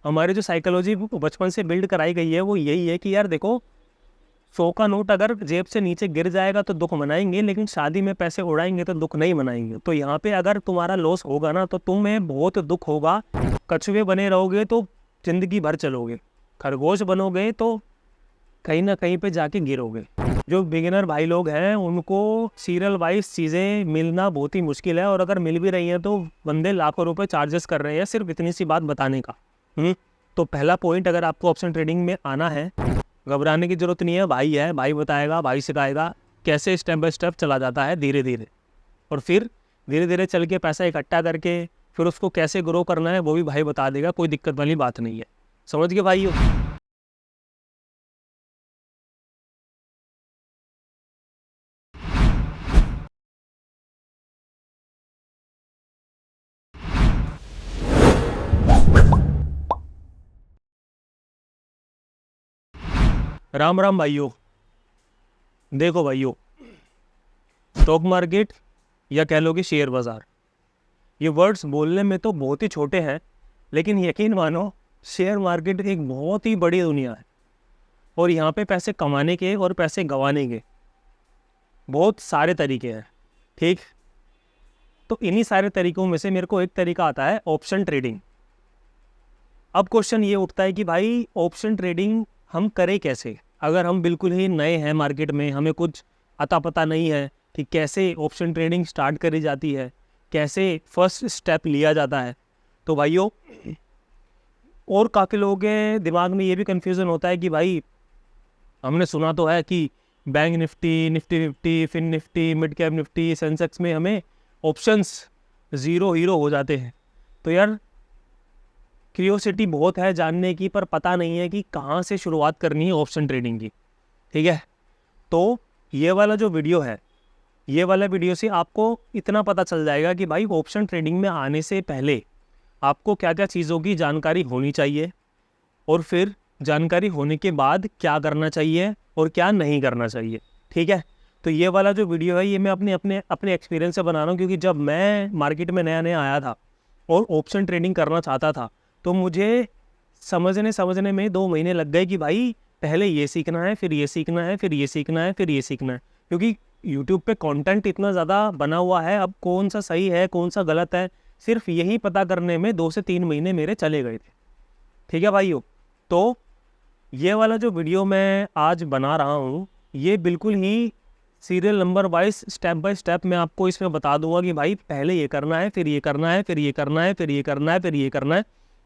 हमारी जो साइकोलॉजी बचपन से बिल्ड कराई गई है वो यही है कि यार देखो, 100 का नोट अगर जेब से नीचे गिर जाएगा तो दुख मनाएंगे, लेकिन शादी में पैसे उड़ाएंगे तो दुख नहीं मनाएंगे। तो यहाँ पे अगर तुम्हारा लॉस होगा ना तो तुम्हें बहुत दुख होगा। कछुए बने रहोगे तो जिंदगी भर चलोगे, खरगोश बनोगे तो कहीं ना कहीं पे जाके गिरोगे। जो बिगिनर भाई लोग हैं उनको सीरियल वाइज चीज़ें मिलना बहुत ही मुश्किल है, और अगर मिल भी रही हैं तो बंदे लाखों रुपए चार्जेस कर रहे हैं सिर्फ इतनी सी बात बताने का। तो पहला पॉइंट, अगर आपको ऑप्शन ट्रेडिंग में आना है, घबराने की जरूरत नहीं है, भाई बताएगा, भाई सिखाएगा कैसे स्टेप बाय स्टेप चला जाता है धीरे धीरे, और फिर धीरे धीरे चल के पैसा इकट्ठा करके फिर उसको कैसे ग्रो करना है वो भी भाई बता देगा, कोई दिक्कत वाली बात नहीं है। समझ गए भाइयों? राम राम भाइयों। देखो भाइयों, स्टॉक मार्केट या कह लो कि शेयर बाजार, ये वर्ड्स बोलने में तो बहुत ही छोटे हैं, लेकिन यकीन मानो शेयर मार्केट एक बहुत ही बड़ी दुनिया है, और यहाँ पे पैसे कमाने के और पैसे गंवाने के बहुत सारे तरीके हैं। ठीक, तो इन्हीं सारे तरीकों में से मेरे को एक तरीका आता है ऑप्शन ट्रेडिंग। अब क्वेश्चन ये उठता है कि भाई ऑप्शन ट्रेडिंग हम करें कैसे? अगर हम बिल्कुल ही नए हैं मार्केट में, हमें कुछ अता पता नहीं है कि कैसे ऑप्शन ट्रेडिंग स्टार्ट करी जाती है, कैसे फर्स्ट स्टेप लिया जाता है। तो भाइयों, और काफ़ी लोगों के दिमाग में ये भी कन्फ्यूज़न होता है कि भाई हमने सुना तो है कि bank Nifty, Nifty 50, Fin Nifty, mid cap Nifty, Sensex में हमें ऑप्शंस ज़ीरो हीरो हो जाते हैं। तो यार क्यूरियोसिटी बहुत है जानने की, पर पता नहीं है कि कहाँ से शुरुआत करनी है ऑप्शन ट्रेडिंग की। ठीक है, तो ये वाला जो वीडियो है, ये वाला वीडियो से आपको इतना पता चल जाएगा कि भाई ऑप्शन ट्रेडिंग में आने से पहले आपको क्या क्या चीज़ों की जानकारी होनी चाहिए, और फिर जानकारी होने के बाद क्या करना चाहिए और क्या नहीं करना चाहिए। ठीक है, तो ये वाला जो वीडियो है ये मैं अपने एक्सपीरियंस से बना रहा हूँ, क्योंकि जब मैं मार्केट में नया नया आया था और ऑप्शन ट्रेडिंग करना चाहता था तो मुझे समझने में 2 महीने लग गए कि भाई पहले ये सीखना है, फिर ये सीखना है, फिर ये सीखना है, फिर ये सीखना है। क्योंकि यूट्यूब पे कंटेंट इतना ज़्यादा बना हुआ है, अब कौन सा सही है कौन सा गलत है, सिर्फ यही पता करने में 2 से 3 महीने मेरे चले गए थे। ठीक है भाइयों, तो ये वाला जो वीडियो मैं आज बना रहा हूँ ये बिल्कुल ही serial number wise step by step मैं आपको इसमें बता दूंगा कि भाई पहले ये करना है, फिर ये करना है, फिर ये करना है, फिर ये करना है, फिर ये करना है।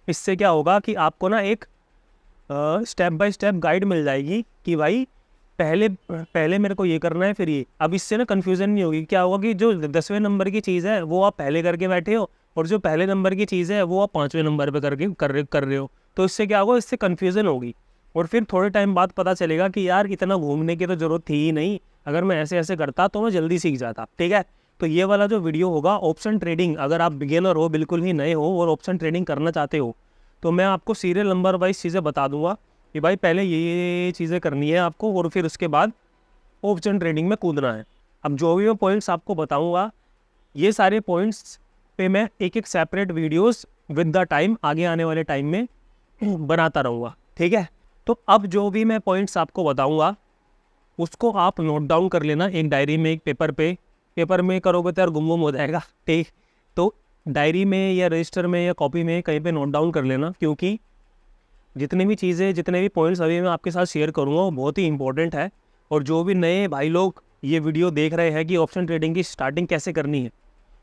इससे क्या होगा कि आपको ना एक स्टेप बाय स्टेप गाइड मिल जाएगी कि भाई पहले मेरे को ये करना है, फिर ये। अब इससे ना कन्फ्यूज़न नहीं होगी। क्या होगा कि जो 10वें नंबर की चीज़ है वो आप पहले करके बैठे हो, और जो पहले नंबर की चीज़ है वो आप 5वें नंबर पे करके कर रहे हो। तो इससे क्या होगा, इससे कन्फ्यूज़न होगी, और फिर थोड़े टाइम बाद पता चलेगा कि यार इतना घूमने की तो ज़रूरत थी ही नहीं, अगर मैं ऐसे ऐसे करता तो मैं जल्दी सीख जाता। ठीक है, तो ये वाला जो वीडियो होगा ऑप्शन ट्रेडिंग, अगर आप बिगिनर हो, बिल्कुल ही नए हो और ऑप्शन ट्रेडिंग करना चाहते हो, तो मैं आपको सीरियल नंबर वाइज चीज़ें बता दूंगा कि भाई पहले ये चीज़ें करनी है आपको, और फिर उसके बाद ऑप्शन ट्रेडिंग में कूदना है। अब जो भी मैं पॉइंट्स आपको बताऊंगा ये सारे पॉइंट्स पे मैं एक एक separate videos with the time आगे आने वाले टाइम में बनाता रहूँगा। ठीक है, तो अब जो भी मैं पॉइंट्स आपको बताऊंगा उसको आप नोट डाउन कर लेना एक डायरी में, एक पेपर में करोगे तो यार गुम हो जाएगा। ठीक, तो डायरी में या रजिस्टर में या कॉपी में कहीं पे नोट डाउन कर लेना, क्योंकि जितनी भी चीज़ें, जितने भी पॉइंट्स अभी मैं आपके साथ शेयर करूँगा वो बहुत ही इंपॉर्टेंट है। और जो भी नए भाई लोग ये वीडियो देख रहे हैं कि ऑप्शन ट्रेडिंग की स्टार्टिंग कैसे करनी है,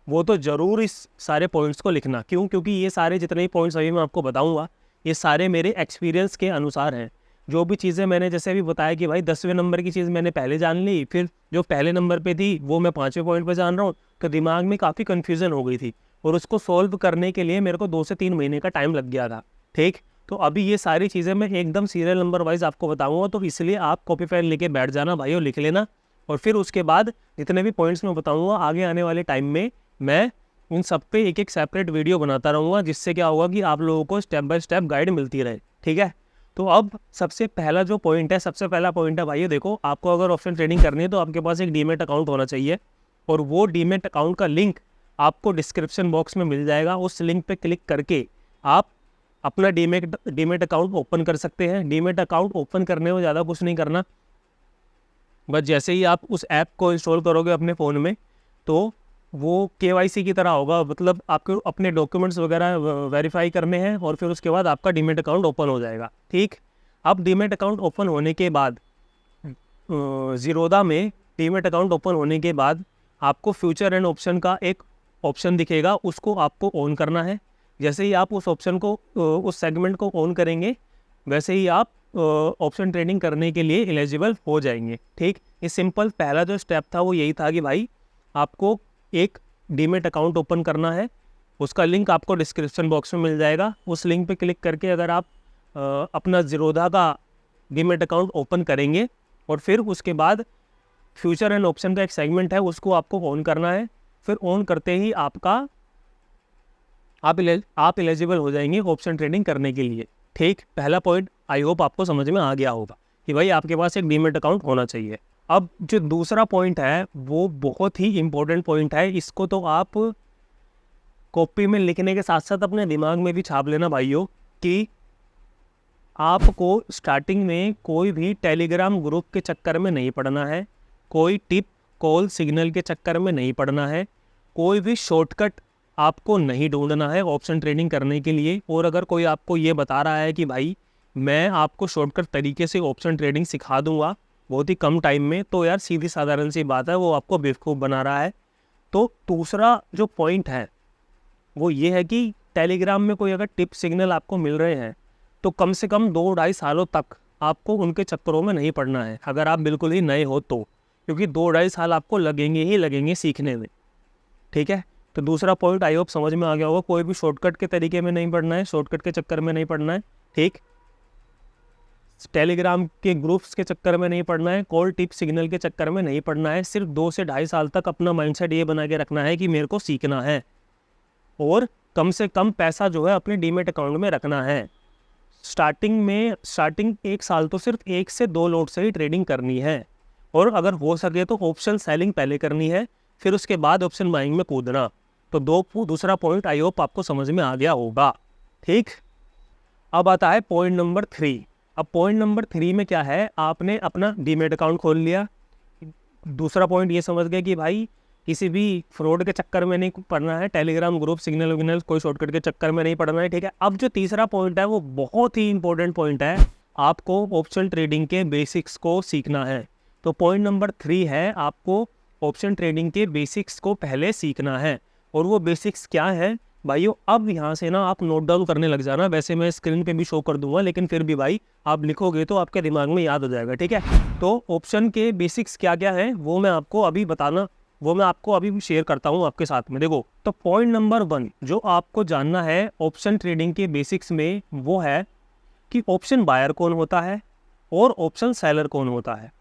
वो तो ज़रूर इस सारे पॉइंट्स को लिखना। क्यों? क्योंकि ये सारे जितने भी पॉइंट्स अभी मैं आपको बताऊँगा ये सारे मेरे एक्सपीरियंस के अनुसार हैं। जो भी चीज़ें मैंने जैसे अभी बताया कि भाई 10वें नंबर की चीज़ मैंने पहले जान ली, फिर जो पहले नंबर पे थी वो मैं 5वें पॉइंट पे जान रहा हूँ, तो दिमाग में काफ़ी कन्फ्यूज़न हो गई थी, और उसको सॉल्व करने के लिए मेरे को 2 से 3 महीने का टाइम लग गया था। ठीक, तो अभी ये सारी चीज़ें मैं एकदम सीरियल नंबर वाइज आपको बताऊँगा, तो इसलिए आप कॉपी पेन लेके बैठ जाना भाई और लिख लेना। और फिर उसके बाद जितने भी पॉइंट्स मैं बताऊँगा आगे आने वाले टाइम में मैं उन सब पे एक एक सेपरेट वीडियो बनाता रहूँगा, जिससे क्या होगा कि आप लोगों को स्टेप बाय स्टेप गाइड मिलती रहे। ठीक है, तो अब सबसे पहला जो पॉइंट है, सबसे पहला पॉइंट है भाई, देखो आपको अगर ऑप्शन ट्रेडिंग करनी है तो आपके पास एक डीमेट अकाउंट होना चाहिए, और वो डीमेट अकाउंट का लिंक आपको डिस्क्रिप्शन बॉक्स में मिल जाएगा। उस लिंक पे क्लिक करके आप अपना डीमेट अकाउंट ओपन कर सकते हैं। डीमेट अकाउंट ओपन करने में ज़्यादा कुछ नहीं करना, बस जैसे ही आप उस ऐप को इंस्टॉल करोगे अपने फ़ोन में तो वो KYC की तरह होगा, मतलब आपको अपने डॉक्यूमेंट्स वगैरह वेरीफाई करने हैं और फिर उसके बाद आपका डीमेट अकाउंट ओपन हो जाएगा। ठीक, अब डीमेट अकाउंट ओपन होने के बाद ज़ीरोधा में डीमेट अकाउंट ओपन होने के बाद आपको फ्यूचर एंड ऑप्शन का एक ऑप्शन दिखेगा, उसको आपको ऑन करना है। जैसे ही आप उस ऑप्शन को उस सेगमेंट को ऑन करेंगे वैसे ही आप ऑप्शन ट्रेडिंग करने के लिए एलिजिबल हो जाएंगे। ठीक, ये सिंपल पहला जो स्टेप था वो यही था कि भाई आपको एक डीमेट अकाउंट ओपन करना है। उसका लिंक आपको डिस्क्रिप्शन बॉक्स में मिल जाएगा। उस लिंक पे क्लिक करके अगर आप अपना ज़ीरोधा का डीमेट अकाउंट ओपन करेंगे और फिर उसके बाद फ्यूचर एंड ऑप्शन का एक सेगमेंट है उसको आपको ऑन करना है। फिर ऑन करते ही आप एलिजिबल हो जाएंगे ऑप्शन ट्रेडिंग करने के लिए। ठीक, पहला पॉइंट आई होप आपको समझ में आ गया होगा कि भाई आपके पास एक डीमेट अकाउंट होना चाहिए। अब जो दूसरा पॉइंट है वो बहुत ही इम्पोर्टेंट पॉइंट है, इसको तो आप कॉपी में लिखने के साथ साथ अपने दिमाग में भी छाप लेना भाइयों, कि आपको स्टार्टिंग में कोई भी टेलीग्राम ग्रुप के चक्कर में नहीं पड़ना है, कोई टिप कॉल सिग्नल के चक्कर में नहीं पड़ना है, कोई भी शॉर्टकट आपको नहीं ढूंढना है ऑप्शन ट्रेडिंग करने के लिए। और अगर कोई आपको ये बता रहा है कि भाई मैं आपको शॉर्टकट तरीके से ऑप्शन ट्रेडिंग सिखा दूंगा बहुत ही कम टाइम में, तो यार सीधी साधारण सी बात है, वो आपको बेवकूफ़ बना रहा है। तो दूसरा जो पॉइंट है वो ये है कि टेलीग्राम में कोई अगर टिप सिग्नल आपको मिल रहे हैं तो कम से कम 2-2.5 सालों तक आपको उनके चक्करों में नहीं पड़ना है, अगर आप बिल्कुल ही नए हो तो, क्योंकि 2-2.5 साल आपको लगेंगे ही लगेंगे सीखने में। ठीक है, तो दूसरा पॉइंट आई होप समझ में आ गया होगा, कोई भी शॉर्टकट के तरीके में नहीं पढ़ना है, शॉर्टकट के चक्कर में नहीं पढ़ना है। ठीक, टेलीग्राम के ग्रुप्स के चक्कर में नहीं पढ़ना है, कॉल टिप सिग्नल के चक्कर में नहीं पढ़ना है। सिर्फ 2 से 2.5 साल तक अपना माइंडसेट ये बना के रखना है कि मेरे को सीखना है और कम से कम पैसा जो है अपने डीमेट अकाउंट में रखना है। स्टार्टिंग 1 साल तो सिर्फ 1 से 2 लॉट से ही ट्रेडिंग करनी है, और अगर हो सके तो ऑप्शन सेलिंग पहले करनी है, फिर उसके बाद ऑप्शन बाइंग में कूदना। तो दूसरा पॉइंट आई होप आपको समझ में आ गया होगा। ठीक, अब आता है पॉइंट नंबर 3। अब पॉइंट नंबर 3 में क्या है, आपने अपना डीमेट अकाउंट खोल लिया। दूसरा पॉइंट ये समझ गए कि भाई किसी भी फ्रॉड के चक्कर में नहीं पड़ना है, टेलीग्राम ग्रुप सिग्नल विग्नल कोई शॉर्टकट के चक्कर में नहीं पड़ना है। ठीक है, अब जो तीसरा पॉइंट है वो बहुत ही इंपॉर्टेंट पॉइंट है, आपको ऑप्शन ट्रेडिंग के बेसिक्स को सीखना है। तो पॉइंट नंबर 3 है, आपको ऑप्शन ट्रेडिंग के बेसिक्स को पहले सीखना है। और वो बेसिक्स क्या है भाइयों, अब यहाँ से ना आप नोट डाउन करने लग जाना, वैसे मैं स्क्रीन पे भी शो कर दूंगा, लेकिन फिर भी भाई आप लिखोगे तो आपके दिमाग में याद हो जाएगा। ठीक है, तो ऑप्शन के बेसिक्स क्या क्या है वो मैं आपको अभी शेयर करता हूँ आपके साथ में। देखो, तो पॉइंट नंबर 1 जो आपको जानना है ऑप्शन ट्रेडिंग के बेसिक्स में वो है कि ऑप्शन बायर कौन होता है और ऑप्शन सेलर कौन होता है,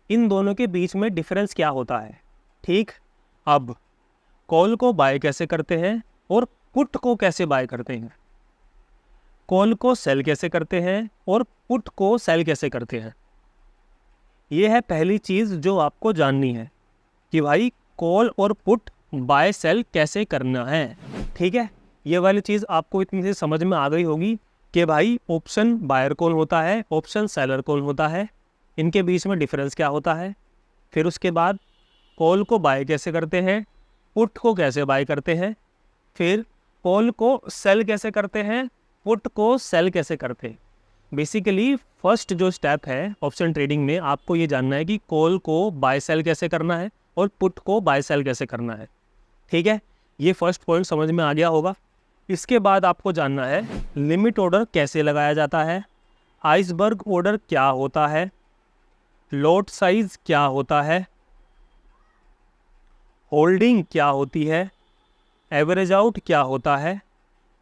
इन दोनों के बीच में डिफरेंस क्या होता है। ठीक, अब कॉल को बाय कैसे करते हैं और पुट को कैसे बाय करते हैं, कॉल को सेल कैसे करते हैं और पुट को सेल कैसे करते हैं, ये है पहली चीज़ जो आपको जाननी है कि भाई कॉल और पुट बाय सेल कैसे करना है। ठीक है, ये वाली चीज़ आपको इतनी से समझ में आ गई होगी कि भाई ऑप्शन बायर कौन होता है, ऑप्शन सेलर कौन होता है, इनके बीच में डिफरेंस क्या होता है। फिर उसके बाद कॉल को बाय कैसे करते हैं, पुट को कैसे बाय करते हैं, फिर कॉल को सेल कैसे करते हैं, पुट को सेल कैसे करते हैं। बेसिकली फर्स्ट जो स्टेप है ऑप्शन ट्रेडिंग में, आपको ये जानना है कि कॉल को बाय सेल कैसे करना है और पुट को बाय सेल कैसे करना है। ठीक है, ये फर्स्ट पॉइंट समझ में आ गया होगा। इसके बाद आपको जानना है लिमिट ऑर्डर कैसे लगाया जाता है, आइसबर्ग ऑर्डर क्या होता है, लॉट साइज क्या होता है, होल्डिंग क्या होती है, एवरेज आउट क्या होता है,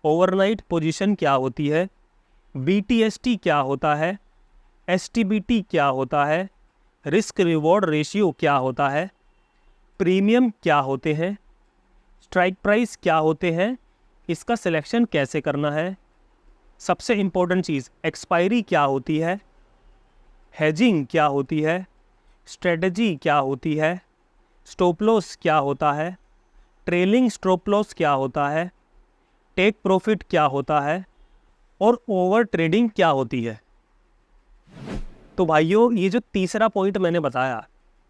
ओवरनाइट पोजीशन क्या होती है, BTST क्या होता है, STBT क्या होता है, रिस्क रिवॉर्ड रेशियो क्या होता है, प्रीमियम क्या होते हैं, स्ट्राइक प्राइस क्या होते हैं, इसका सिलेक्शन कैसे करना है, सबसे इम्पोर्टेंट चीज़ एक्सपायरी क्या होती है, हेजिंग क्या होती है, स्ट्रेटजी क्या होती है, स्टॉप लॉस क्या होता है, ट्रेलिंग स्टॉप लॉस क्या होता है, टेक प्रॉफिट क्या होता है, और ओवर ट्रेडिंग क्या होती है। तो भाइयों ये जो तीसरा पॉइंट मैंने बताया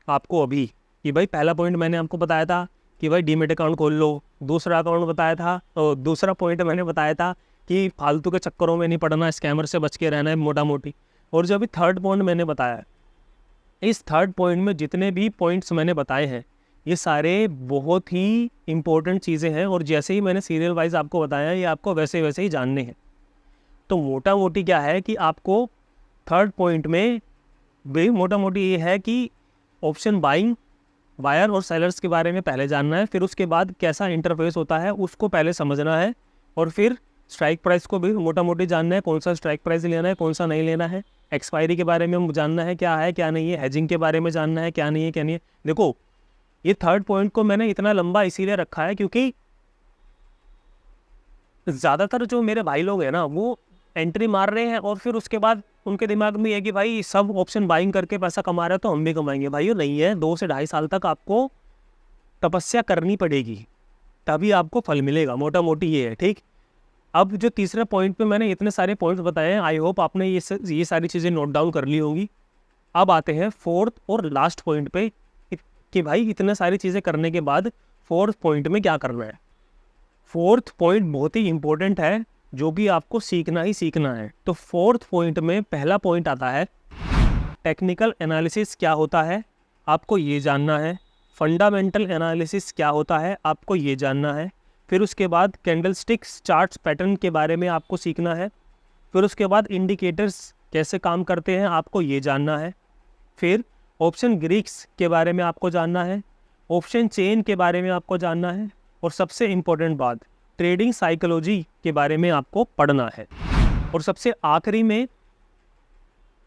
आपको अभी कि भाई पहला पॉइंट मैंने आपको बताया था कि भाई डीमेट अकाउंट खोल लो, दूसरा अकाउंट बताया था और दूसरा पॉइंट मैंने बताया था कि फालतू के चक्करों में नहीं पड़ना, स्कैमर से बच के रहना है मोटा मोटी। और जो अभी थर्ड पॉइंट मैंने बताया है, इस थर्ड पॉइंट में जितने भी पॉइंट्स मैंने बताए हैं ये सारे बहुत ही इंपॉर्टेंट चीज़ें हैं और जैसे ही मैंने सीरियल वाइज आपको बताया ये आपको वैसे वैसे ही जानने हैं। तो मोटा मोटी क्या है कि आपको थर्ड पॉइंट में भी मोटा मोटी ये है कि ऑप्शन बाइंग, बायर और सेलर्स के बारे में पहले जानना है, फिर उसके बाद कैसा इंटरफेस होता है उसको पहले समझना है, और फिर स्ट्राइक प्राइस को भी मोटा मोटी जानना है, कौन सा स्ट्राइक प्राइस लेना है कौन सा नहीं लेना है, एक्सपायरी के बारे में जानना है क्या नहीं है, हेजिंग के बारे में जानना है क्या नहीं है। देखो ये थर्ड पॉइंट को मैंने इतना लंबा इसीलिए रखा है क्योंकि ज़्यादातर जो मेरे भाई लोग हैं ना वो एंट्री मार रहे हैं और फिर उसके बाद उनके दिमाग में ये कि भाई सब ऑप्शन बाइंग करके पैसा कमा रहे हैं तो हम भी कमाएंगे। भाइयों नहीं है, 2 से 2.5 साल तक आपको तपस्या करनी पड़ेगी तभी आपको फल मिलेगा, मोटा मोटी ये है। ठीक, अब जो तीसरे पॉइंट पे मैंने इतने सारे पॉइंट्स बताए हैं, आई होप आपने ये सारी चीज़ें नोट डाउन कर ली होंगी। अब आते हैं फोर्थ और लास्ट पॉइंट पे कि भाई इतने सारी चीज़ें करने के बाद फोर्थ पॉइंट में क्या करना है। फोर्थ पॉइंट बहुत ही इंपॉर्टेंट है जो कि आपको सीखना ही सीखना है। तो फोर्थ पॉइंट में पहला पॉइंट आता है टेक्निकल एनालिसिस क्या होता है, आपको ये जानना है। फंडामेंटल एनालिसिस क्या होता है, आपको ये जानना है। फिर उसके बाद कैंडलस्टिक्स चार्ट्स पैटर्न के बारे में आपको सीखना है। फिर उसके बाद इंडिकेटर्स कैसे काम करते हैं आपको ये जानना है। फिर ऑप्शन ग्रीक्स के बारे में आपको जानना है, ऑप्शन चेन के बारे में आपको जानना है, और सबसे इम्पोर्टेंट बात ट्रेडिंग साइकोलॉजी के बारे में आपको पढ़ना है। और सबसे आखिरी में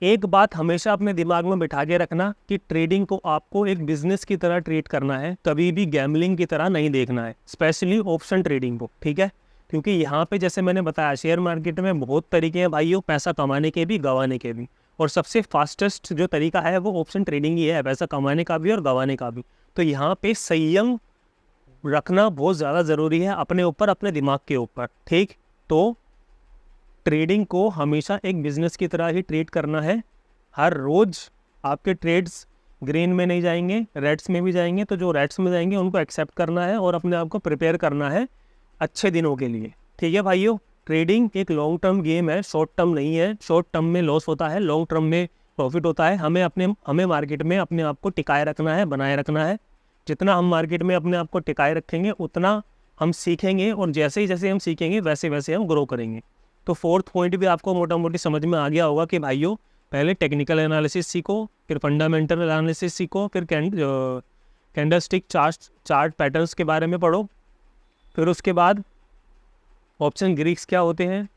एक बात हमेशा अपने दिमाग में बिठा के रखना कि ट्रेडिंग को आपको एक बिजनेस की तरह ट्रीट करना है, कभी भी गैम्बलिंग की तरह नहीं देखना है, स्पेशली ऑप्शन ट्रेडिंग को। ठीक है, क्योंकि यहाँ पे जैसे मैंने बताया शेयर मार्केट में बहुत तरीके हैं भाइयों, पैसा कमाने के भी गंवाने के भी, और सबसे फास्टेस्ट जो तरीका है वो ऑप्शन ट्रेडिंग ही है, पैसा कमाने का भी और गंवाने का भी। तो यहाँ पे संयम रखना बहुत ज़्यादा ज़रूरी है अपने ऊपर, अपने दिमाग के ऊपर। ठीक, तो ट्रेडिंग को हमेशा एक बिज़नेस की तरह ही ट्रीट करना है। हर रोज़ आपके ट्रेड्स ग्रीन में नहीं जाएंगे, रेड्स में भी जाएंगे, तो जो रेड्स में जाएंगे उनको एक्सेप्ट करना है और अपने आप को प्रिपेयर करना है अच्छे दिनों के लिए। ठीक है भाइयों, ट्रेडिंग एक लॉन्ग टर्म गेम है, शॉर्ट टर्म नहीं है। शॉर्ट टर्म में लॉस होता है, लॉन्ग टर्म में प्रॉफिट होता है। हमें मार्केट में अपने आप को टिकाए रखना है, बनाए रखना है। जितना हम मार्केट में अपने आप को टिकाए रखेंगे उतना हम सीखेंगे, और जैसे हम सीखेंगे वैसे वैसे हम ग्रो करेंगे। तो फोर्थ पॉइंट भी आपको मोटा मोटी समझ में आ गया होगा कि भाइयों पहले टेक्निकल एनालिसिस सीखो, फिर फंडामेंटल एनालिसिस सीखो, फिर कैंडलस्टिक चार्ट पैटर्न्स के बारे में पढ़ो, फिर उसके बाद ऑप्शन ग्रीक्स क्या होते हैं,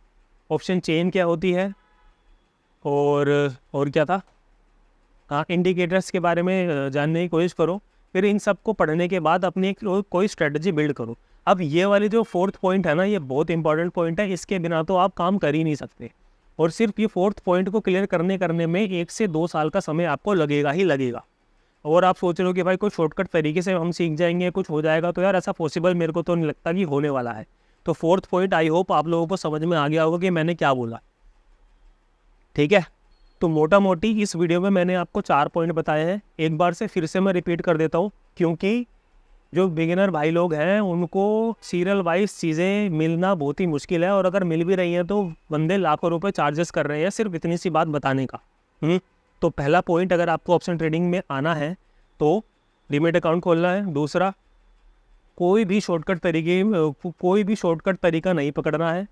ऑप्शन चेन क्या होती है, और क्या था, हाँ इंडिकेटर्स के बारे में जानने की कोशिश करो। फिर इन सब को पढ़ने के बाद अपनी कोई स्ट्रेटजी बिल्ड करो। अब ये वाली जो फोर्थ पॉइंट है ना, ये बहुत इंपॉर्टेंट पॉइंट है, इसके बिना तो आप काम कर ही नहीं सकते। और सिर्फ ये फोर्थ पॉइंट को क्लियर करने में 1 से 2 साल का समय आपको लगेगा ही लगेगा। और आप सोच रहे हो कि भाई कोई शॉर्टकट तरीके से हम सीख जाएंगे, कुछ हो जाएगा, तो यार ऐसा पॉसिबल मेरे को तो नहीं लगता कि होने वाला है। तो फोर्थ पॉइंट आई होप आप लोगों को समझ में आ गया होगा कि मैंने क्या बोला। ठीक है, तो मोटा मोटी इस वीडियो में मैंने आपको 4 पॉइंट बताए हैं। एक बार से फिर से मैं रिपीट कर देता हूँ, क्योंकि जो बिगिनर भाई लोग हैं उनको सीरियल वाइज चीज़ें मिलना बहुत ही मुश्किल है, और अगर मिल भी रही हैं तो बंदे लाखों रुपए चार्जेस कर रहे हैं सिर्फ इतनी सी बात बताने का। तो पहला पॉइंट, अगर आपको ऑप्शन ट्रेडिंग में आना है तो डीमैट अकाउंट खोलना है। दूसरा, कोई भी शॉर्टकट तरीका नहीं पकड़ना है।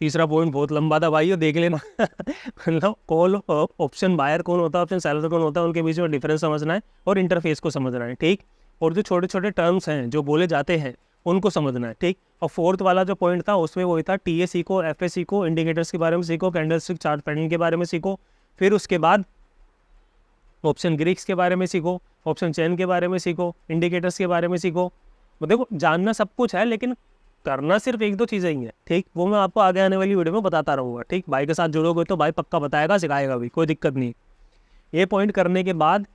तीसरा पॉइंट बहुत लंबा था भाई, देख लेना मतलब कॉल ऑप्शन बायर कौन होता है, ऑप्शन सेलर कौन होता है, उनके बीच में डिफरेंस समझना है और इंटरफेस को समझना है। ठीक, और जो छोटे छोटे टर्म्स हैं जो बोले जाते हैं उनको समझना है। ठीक, और फोर्थ वाला जो पॉइंट था उसमें वही था, टीए सीखो, एफए सीखो, इंडिकेटर्स के बारे में सीखो, कैंडलस्टिक चार्ट पैटर्न के बारे में सीखो, फिर उसके बाद ऑप्शन ग्रीक्स के बारे में सीखो, ऑप्शन चेन के बारे में सीखो, इंडिकेटर्स के बारे में सीखो। देखो जानना सब कुछ है लेकिन करना सिर्फ 1-2 चीज़ें ही है। ठीक, वो मैं आपको आगे आने वाली वीडियो में बताता रहूँगा। ठीक, भाई के साथ जुड़ोगे तो भाई पक्का बताएगा, सिखाएगा भी, कोई दिक्कत नहीं। ये पॉइंट करने के बाद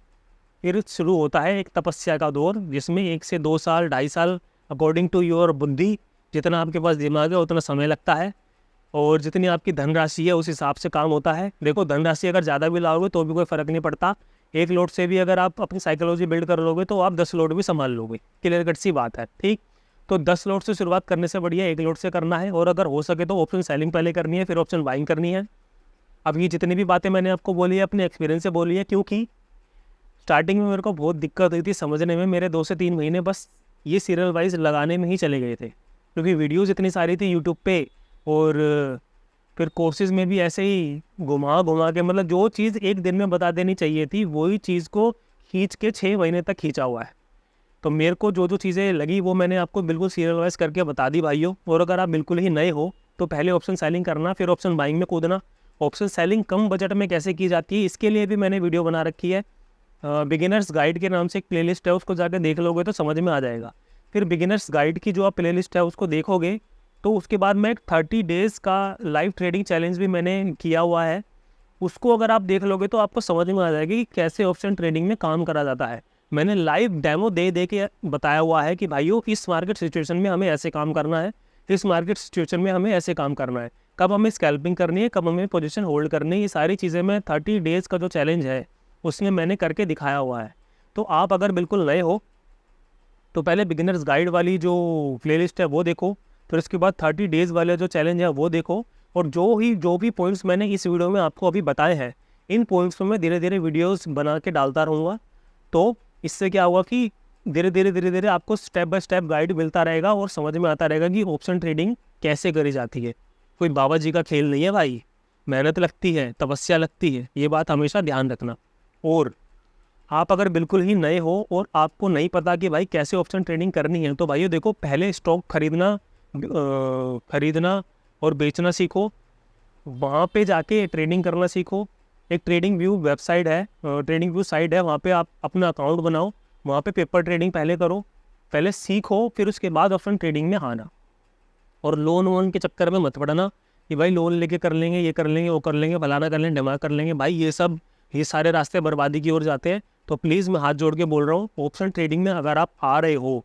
फिर शुरू होता है एक तपस्या का दौर, जिसमें 1 से 2 साल, 2.5 साल अकॉर्डिंग टू योर बुद्धि जितना आपके पास दिमाग है उतना समय लगता है, और जितनी आपकी धनराशि है उस हिसाब से काम होता है। देखो, धनराशि अगर ज़्यादा भी लाओगे तो भी कोई फ़र्क नहीं पड़ता। एक लोड से भी अगर आप अपनी साइकोलॉजी बिल्ड कर लोगे तो आप 10 लोड भी संभाल लोगे। क्लियर कट सी बात है, ठीक। तो 10 लोड से शुरुआत करने से बढ़िया 1 लोड से करना है, और अगर हो सके तो ऑप्शन सेलिंग पहले करनी है, फिर ऑप्शन बाइंग करनी है। अब ये जितनी भी बातें मैंने आपको बोली है अपने एक्सपीरियंस से बोली है, क्योंकि स्टार्टिंग में मेरे को बहुत दिक्कत हुई थी समझने में। मेरे 2 से 3 महीने बस ये सीरियल वाइज लगाने में ही चले गए थे, क्योंकि वीडियोज़ इतनी सारी थी यूट्यूब पे, और फिर कोर्सेज़ में भी ऐसे ही घुमा घुमा के, मतलब जो चीज़ एक दिन में बता देनी चाहिए थी वही चीज़ को खींच के 6 महीने तक खींचा हुआ है। तो मेरे को जो जो चीज़ें लगी वो मैंने आपको बिल्कुल सीरियल वाइज करके बता दी भाइयों। और अगर आप बिल्कुल ही नए हो तो पहले ऑप्शन सेलिंग करना, फिर ऑप्शन बाइंग में कूदना। ऑप्शन सेलिंग कम बजट में कैसे की जाती है इसके लिए भी मैंने वीडियो बना रखी है। बिगिनर्स गाइड के नाम से एक प्लेलिस्ट है, उसको जाकर देख लोगे तो समझ में आ जाएगा। फिर बिगिनर्स गाइड की जो आप प्लेलिस्ट है उसको देखोगे तो उसके बाद में एक 30 डेज़ का लाइव ट्रेडिंग चैलेंज भी मैंने किया हुआ है। उसको अगर आप देख लोगे तो आपको समझ में आ जाएगा कि कैसे ऑप्शन ट्रेडिंग में काम करा जाता है। मैंने लाइव डेमो दे दे के बताया हुआ है कि भाइयों इस मार्केट सिचुएशन में हमें ऐसे काम करना है, इस मार्केट सिचुएशन में हमें ऐसे काम करना है, कब हमें स्कैल्पिंग करनी है, कब हमें पोजीशन होल्ड करनी है। ये सारी चीज़ें मैं 30 डेज़ का जो चैलेंज है उसमें मैंने करके दिखाया हुआ है। तो आप अगर बिल्कुल नए हो तो पहले बिगिनर्स गाइड वाली जो प्लेलिस्ट है वो देखो, फिर उसके बाद 30 डेज़ वाले जो चैलेंज है वो देखो, और जो भी पॉइंट्स मैंने इस वीडियो में आपको अभी बताए हैं इन पॉइंट्स पर मैं धीरे धीरे वीडियोस बना के डालता रहूँगा। तो इससे क्या हुआ कि धीरे धीरे आपको स्टेप बाय स्टेप गाइड मिलता रहेगा और समझ में आता रहेगा कि ऑप्शन ट्रेडिंग कैसे करी जाती है। कोई बाबा जी का खेल नहीं है भाई, मेहनत लगती है, तपस्या लगती है, ये बात हमेशा ध्यान रखना। और आप अगर बिल्कुल ही नए हो और आपको नहीं पता कि भाई कैसे ऑप्शन ट्रेडिंग करनी है, तो भाइयों देखो, पहले स्टॉक खरीदना और बेचना सीखो, वहाँ पे जाके ट्रेडिंग करना सीखो। एक ट्रेडिंग व्यू वेबसाइट है, ट्रेडिंग व्यू साइट है, वहाँ पे आप अपना अकाउंट बनाओ, वहाँ पे पेपर ट्रेडिंग पहले करो, पहले सीखो, फिर उसके बाद ऑप्शन ट्रेडिंग में आना। और लोन वोन के चक्कर में मत पड़ना कि भाई लोन लेके कर लेंगे, ये कर लेंगे, वो कर लेंगे, फलाना कर लेंगे, ढमाक कर लेंगे। भाई ये सारे रास्ते बर्बादी की ओर जाते हैं। तो प्लीज़ मैं हाथ जोड़ के बोल रहा हूँ, ऑप्शन ट्रेडिंग में अगर आप आ रहे हो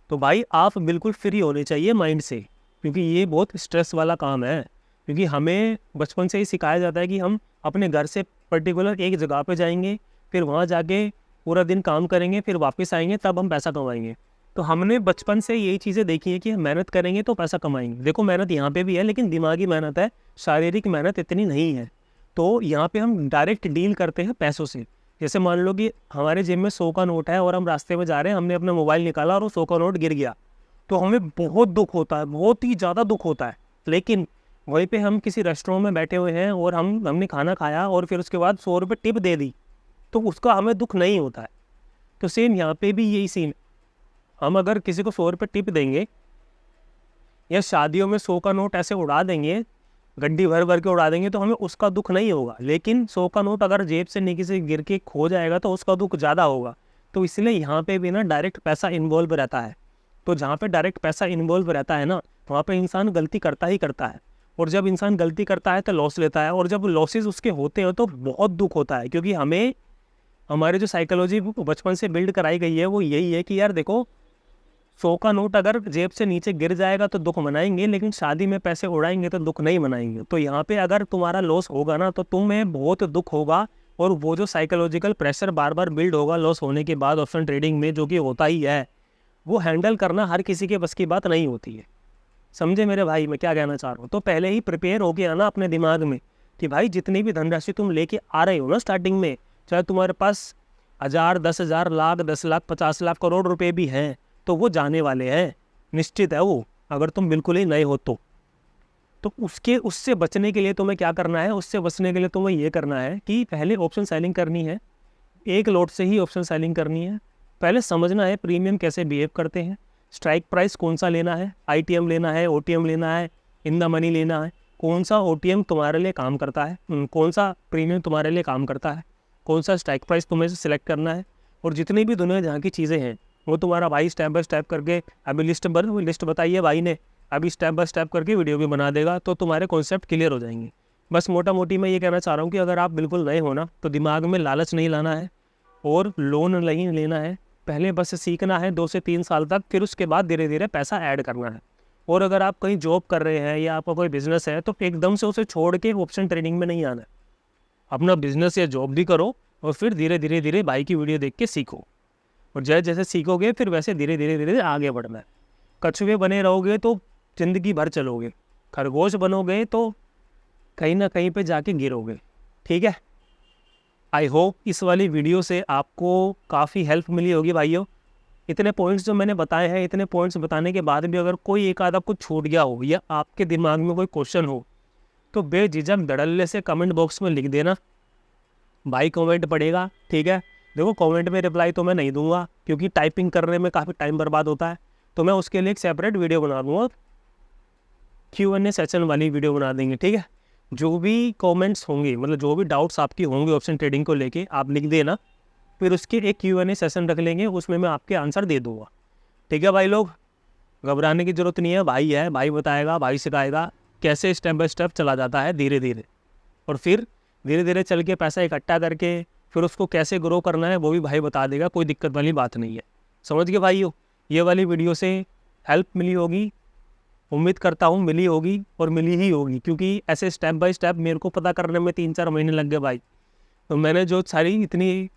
तो भाई आप बिल्कुल फ्री होने चाहिए माइंड से, क्योंकि ये बहुत स्ट्रेस वाला काम है। क्योंकि हमें बचपन से ही सिखाया जाता है कि हम अपने घर से पर्टिकुलर एक जगह पे जाएंगे, फिर वहाँ जाके पूरा दिन काम करेंगे, फिर वापस आएंगे, तब हम पैसा कमाएंगे। तो हमने बचपन से यही चीज़ें देखी है कि हम मेहनत करेंगे तो पैसा कमाएंगे। देखो, मेहनत यहाँ पे भी है, लेकिन दिमागी मेहनत है, शारीरिक मेहनत इतनी नहीं है। तो यहाँ पे हम डायरेक्ट डील करते हैं पैसों से। जैसे मान लो कि हमारे जेब में 100 का नोट है और हम रास्ते में जा रहे हैं, हमने अपना मोबाइल निकाला और वो 100 का नोट गिर गया, तो हमें बहुत दुख होता है, बहुत ही ज़्यादा दुख होता है। लेकिन वहीं पे हम किसी रेस्टोरेंट में बैठे हुए हैं और हमने खाना खाया और फिर उसके बाद 100 रुपये टिप दे दी, तो उसका हमें दुख नहीं होता है। तो सेम यहाँ पे भी यही सीन, हम अगर किसी को 100 रुपये टिप देंगे या शादियों में 100 का नोट ऐसे उड़ा देंगे, गड्डी भर भर के उड़ा देंगे, तो हमें उसका दुख नहीं होगा। लेकिन 100 का नोट अगर जेब से नीचे से गिर के खो जाएगा तो उसका दुख ज़्यादा होगा। तो इसलिए यहाँ पे भी ना डायरेक्ट पैसा इन्वॉल्व रहता है। तो जहाँ पे डायरेक्ट पैसा इन्वॉल्व रहता है ना, वहाँ पे इंसान गलती करता ही करता है। और जब इंसान गलती करता है तो लॉस लेता है, और जब लॉसेस उसके होते हैं तो बहुत दुख होता है। क्योंकि हमें हमारी जो साइकोलॉजी बचपन से बिल्ड कराई गई है वो यही है कि यार देखो, 100 का नोट अगर जेब से नीचे गिर जाएगा तो दुख मनाएंगे, लेकिन शादी में पैसे उड़ाएंगे तो दुख नहीं मनाएंगे। तो यहाँ पे अगर तुम्हारा लॉस होगा ना तो तुम्हें बहुत दुख होगा, और वो जो साइकोलॉजिकल प्रेशर बार बार बिल्ड होगा लॉस होने के बाद ऑप्शन ट्रेडिंग में, जो कि होता ही है, वो हैंडल करना हर किसी के बस की बात नहीं होती है। समझे मेरे भाई मैं क्या कहना चाह रहा हूँ? तो पहले ही प्रिपेयर हो गया ना अपने दिमाग में कि भाई जितनी भी धनराशि तुम लेके आ रहे हो ना स्टार्टिंग में, चाहे तुम्हारे पास 1000, 10,000, लाख, 10 लाख, 50 लाख, करोड़ रुपए भी हैं, तो वो जाने वाले हैं, निश्चित है वो, अगर तुम बिल्कुल ही नए हो तो उससे बचने के लिए तुम्हें क्या करना है? उससे बचने के लिए तुम्हें ये करना है कि पहले ऑप्शन सेलिंग करनी है, एक लोट से ही ऑप्शन सेलिंग करनी है। पहले समझना है प्रीमियम कैसे बिहेव करते हैं, स्ट्राइक प्राइस कौन सा लेना है, ITM लेना है, OTM लेना है, इन द मनी लेना है, कौन सा OTM तुम्हारे लिए काम करता है, कौन सा प्रीमियम तुम्हारे लिए काम करता है, कौन सा स्ट्राइक प्राइस तुम्हें सिलेक्ट करना है। और जितनी भी दुनिया जहाँ की चीज़ें हैं वो तुम्हारा भाई स्टेप बाय स्टेप करके, अभी लिस्ट बताई है भाई ने, अभी स्टेप बाय स्टेप करके वीडियो भी बना देगा, तो तुम्हारे कॉन्सेप्ट क्लियर हो जाएंगे। बस मोटा मोटी मैं ये कहना चाह रहा हूँ कि अगर आप बिल्कुल नए हो ना, तो दिमाग में लालच नहीं लाना है और लोन नहीं लेना है। पहले बस सीखना है 2 से 3 साल तक, फिर उसके बाद धीरे धीरे पैसा ऐड करना है। और अगर आप कहीं जॉब कर रहे हैं या आपका कोई बिजनेस है तो एकदम से उसे छोड़ के ऑप्शन ट्रेडिंग में नहीं आना है। अपना बिजनेस या जॉब भी करो और फिर धीरे धीरे धीरे भाई की वीडियो देख के सीखो, और जैसे जैसे सीखोगे फिर वैसे धीरे धीरे धीरे आगे बढ़ना है। कछुए बने रहोगे तो ज़िंदगी भर चलोगे, खरगोश बनोगे तो कहीं ना कहीं पे जाके गिरोगे। ठीक है, आई होप इस वाली वीडियो से आपको काफ़ी हेल्प मिली होगी भाइयों। इतने पॉइंट्स जो मैंने बताए हैं, इतने पॉइंट्स बताने के बाद भी अगर कोई एक आधा कुछ छूट गया हो या आपके दिमाग में कोई क्वेश्चन हो तो बेझिझक धड़ल्ले से कमेंट बॉक्स में लिख देना, भाई कमेंट पढ़ेगा। ठीक है, देखो कमेंट में रिप्लाई तो मैं नहीं दूंगा क्योंकि टाइपिंग करने में काफ़ी टाइम बर्बाद होता है, तो मैं उसके लिए एक सेपरेट वीडियो बना दूँगा, Q&A सेशन वाली वीडियो बना देंगे। ठीक है, जो भी कमेंट्स होंगे, मतलब जो भी डाउट्स आपकी होंगे ऑप्शन ट्रेडिंग को लेके, आप लिख देना, फिर उसके एक Q&A सेशन रख लेंगे, उसमें मैं आपके आंसर दे दूँगा। ठीक है भाई लोग, घबराने की ज़रूरत नहीं है, भाई है, भाई बताएगा, भाई सिखाएगा कैसे स्टेप बाय स्टेप चला जाता है धीरे धीरे, और फिर धीरे धीरे चल के पैसा इकट्ठा करके फिर उसको कैसे ग्रो करना है वो भी भाई बता देगा, कोई दिक्कत वाली बात नहीं है। समझ गए भाइयों, ये वाली वीडियो से हेल्प मिली होगी, उम्मीद करता हूँ मिली होगी और मिली ही होगी, क्योंकि ऐसे स्टेप बाय स्टेप मेरे को पता करने में 3-4 महीने लग गए भाई। तो मैंने जो सारी इतनी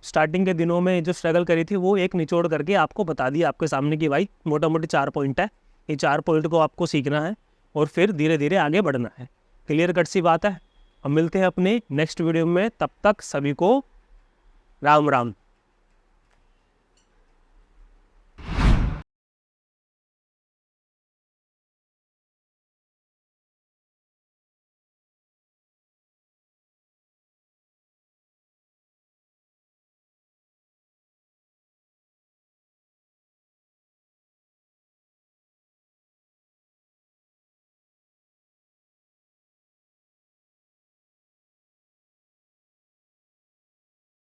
स्टार्टिंग के दिनों में जो स्ट्रगल करी थी वो एक निचोड़ करके आपको बता दिया आपके सामने कि भाई मोटा मोटी 4 पॉइंट है, ये 4 पॉइंट को आपको सीखना है और फिर धीरे धीरे आगे बढ़ना है। क्लियर कट सी बात है। अब मिलते हैं अपने नेक्स्ट वीडियो में, तब तक सभी को राम राम।